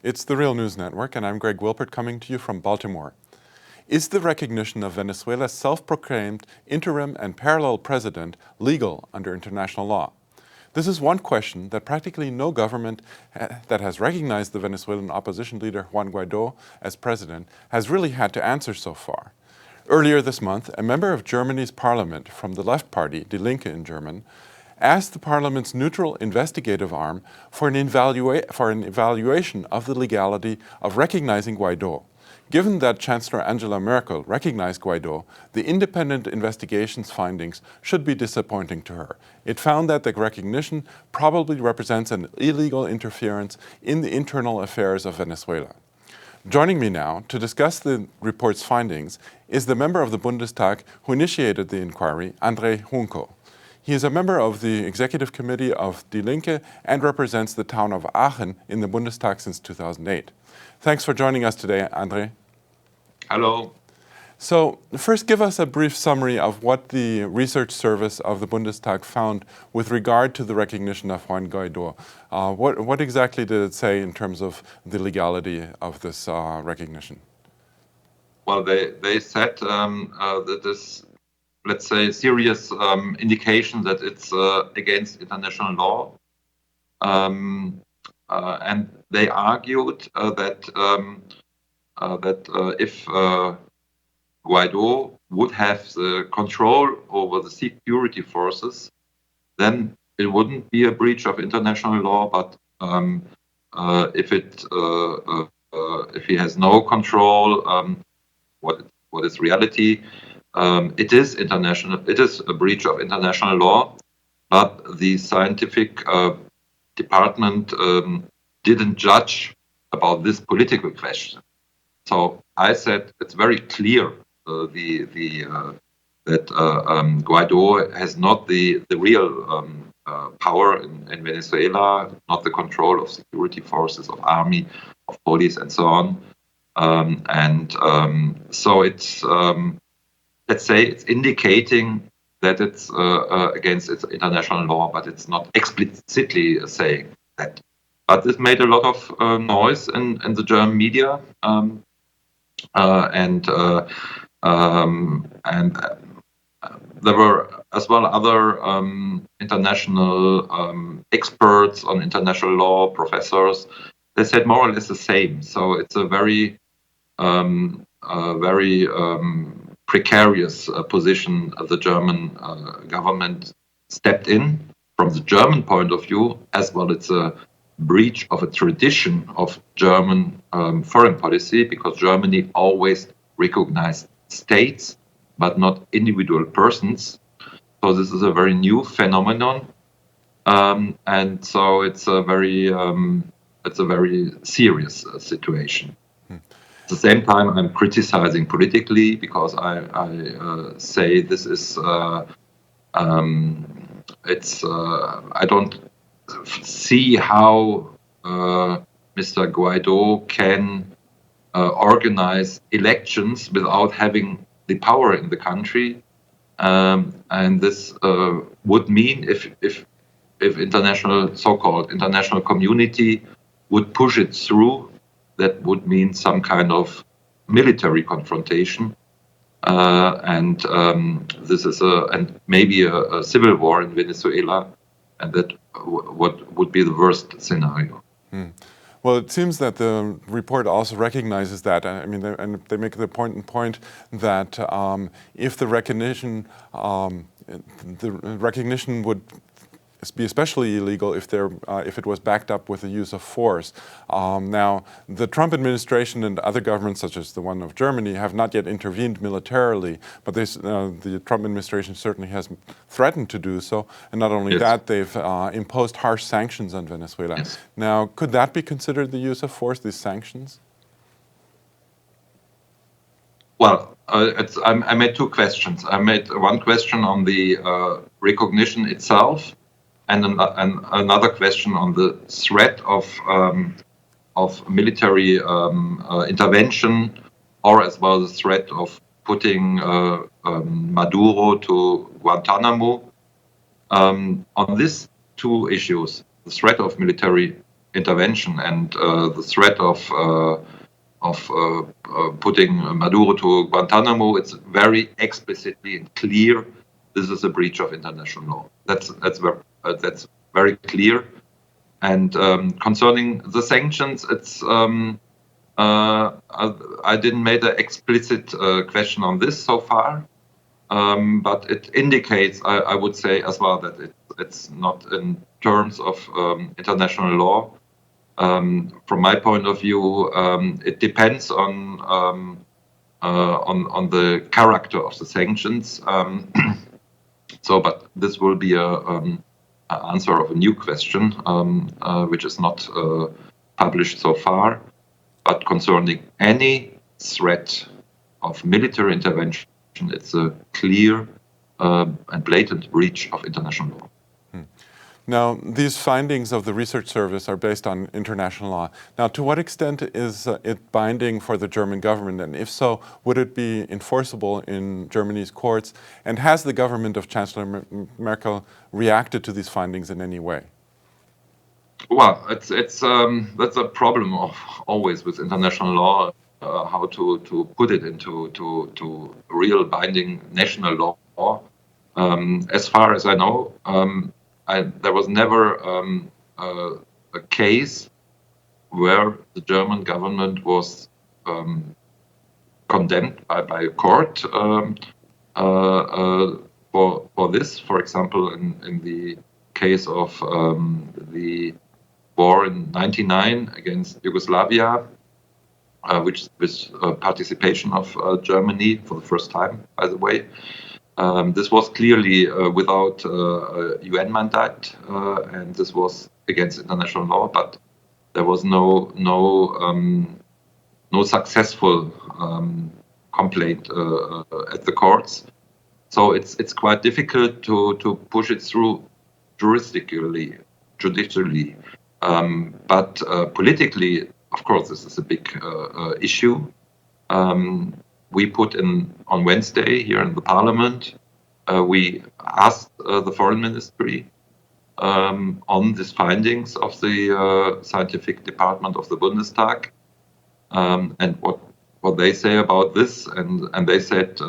It's the Real News Network, and I'm Greg Wilpert coming to you from Baltimore. Is the recognition of Venezuela's self-proclaimed interim and parallel president legal under international law? This is one question that practically no government that has recognized the Venezuelan opposition leader Juan Guaidó as president has really had to answer so far. Earlier this month, a member of Germany's parliament from the left party, Die Linke in German, asked the parliament's neutral investigative arm for an evaluation of the legality of recognizing Guaidó. Given that Chancellor Angela Merkel recognized Guaidó, the independent investigation's findings should be disappointing to her. It found that the recognition probably represents an illegal interference in the internal affairs of Venezuela. Joining me now to discuss the report's findings is the member of the Bundestag who initiated the inquiry, Andrej Hunko. He is a member of the executive committee of Die Linke and represents the town of Aachen in the Bundestag since 2008. Thanks for joining us today, Andrej. Hello. So first, give us a brief summary of what the research service of the Bundestag found with regard to the recognition of Juan Guaidó. What exactly did it say in terms of the legality of this recognition? Well, they said that this, let's say, serious indication that it's against international law. And they argued that if Guaidó would have the control over the security forces, then it wouldn't be a breach of international law. But if he has no control, what is reality? It is international. It is a breach of international law. But the scientific department didn't judge about this political question. So I said it's very clear that Guaidó has not the real power in Venezuela, not the control of security forces, of army, of police, and so on. So it's, let's say, it's indicating that it's against international law, but it's not explicitly saying that. But this made a lot of noise in the German media. And there were as well other international experts on international law, professors. They said more or less the same. So it's a very precarious position the German government stepped in. From the German point of view, as well, it's a breach of a tradition of German foreign policy, because Germany always recognized states, but not individual persons. So this is a very new phenomenon, and so it's a very serious situation. At the same time, I'm criticizing politically because I say this is I don't see how Mr. Guaidó can organize elections without having the power in the country, and this would mean if international, so-called international community would push it through, that would mean some kind of military confrontation, and this is and maybe a civil war in Venezuela, and that what would be the worst scenario. Well, it seems that the report also recognizes that. I mean, they make the point that if the recognition would be especially illegal if it was backed up with the use of force. Now, the Trump administration and other governments, such as the one of Germany, have not yet intervened militarily, but the Trump administration certainly has threatened to do so. And not only that, they've imposed harsh sanctions on Venezuela. Yes. Now, could that be considered the use of force, these sanctions? Well, I made two questions. I made one question on the recognition itself, and another question on the threat of military intervention, or as well the threat of putting Maduro to Guantanamo. On these two issues, the threat of military intervention and the threat of putting Maduro to Guantanamo, it's very explicitly and clear. This is a breach of international law. That's very clear. And concerning the sanctions, it's I didn't make an explicit question on this so far, but it indicates, I would say as well, that it's not in terms of international law. From my point of view, it depends on the character of the sanctions. But this will be an answer of a new question, which is not published so far. But concerning any threat of military intervention, it's a clear and blatant breach of international law. Now, these findings of the research service are based on international law. Now, to what extent is it binding for the German government? And if so, would it be enforceable in Germany's courts? And has the government of Chancellor Merkel reacted to these findings in any way? Well, that's a problem always with international law, how to put it into real binding national law. As far as I know, there was never a case where the German government was condemned by a court for this. For example, in the case of the war in '99 against Yugoslavia, which was participation of Germany for the first time, by the way. This was clearly without a UN mandate, and this was against international law. But there was no successful complaint at the courts. So it's quite difficult to push it through judicially. But politically, of course, this is a big issue. We put in on Wednesday here in the Parliament. We asked the Foreign Ministry on these findings of the scientific department of the Bundestag, and what they say about this. And they said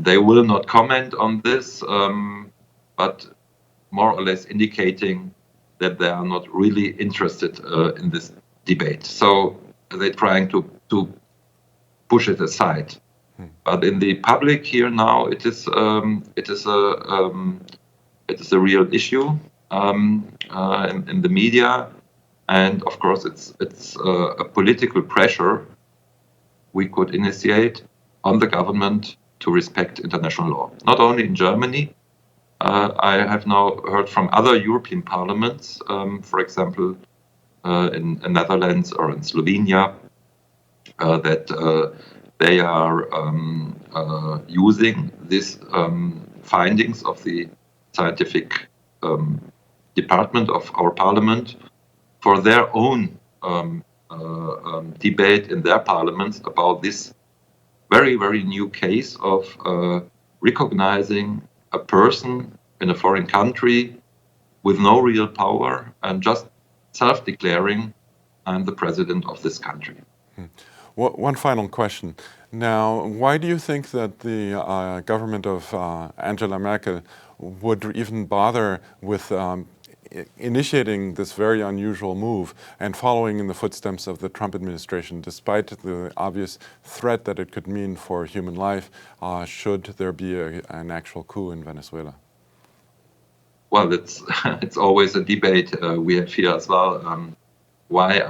they will not comment on this, but more or less indicating that they are not really interested in this debate. So they're trying to push it aside. But in the public here now, it is a real issue in the media, and of course it's a political pressure we could initiate on the government to respect international law. Not only in Germany. I have now heard from other European parliaments, for example, in Netherlands or in Slovenia, that they are using these findings of the scientific department of our parliament for their own debate in their parliaments about this very, very new case of recognizing a person in a foreign country with no real power and just self-declaring, I'm the president of this country. One final question. Now, why do you think that the government of Angela Merkel would even bother with initiating this very unusual move and following in the footsteps of the Trump administration, despite the obvious threat that it could mean for human life, should there be an actual coup in Venezuela? Well, it's always a debate we have here as well. Why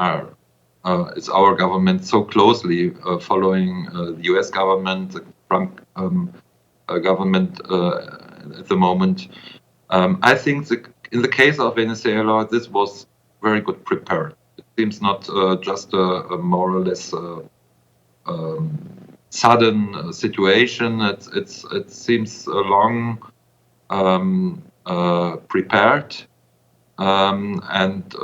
is our government so closely following the U.S. government, the Trump government at the moment? I think in the case of Venezuela, this was very good prepared. It seems not just a more or less sudden situation. It seems long prepared, and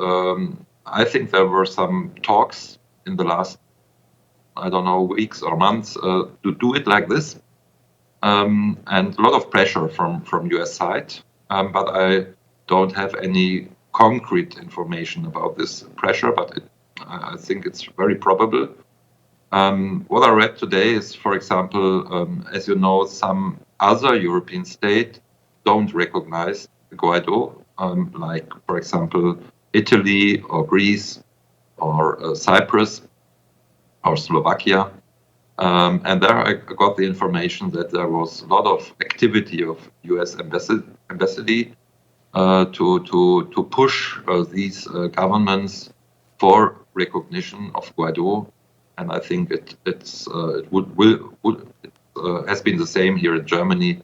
I think there were some talks in the last, I don't know, weeks or months to do it like this, and a lot of pressure from US side. But I don't have any concrete information about this pressure, but I think it's very probable. What I read today is, for example, as you know, some other European states don't recognize Guaido, like, for example, Italy or Greece or Cyprus or Slovakia. And there I got the information that there was a lot of activity of US embassy to push these governments for recognition of Guaido, and I think it has been the same here in Germany,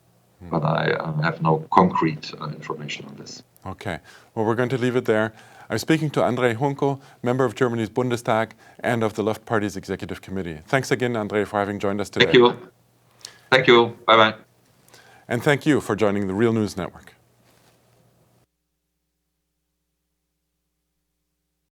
but I have no concrete information on this. Okay, well, we're going to leave it there. I'm speaking to Andrej Hunko, member of Germany's Bundestag and of the Left Party's Executive Committee. Thanks again, Andrej, for having joined us today. Thank you. Thank you. Bye-bye. And thank you for joining the Real News Network.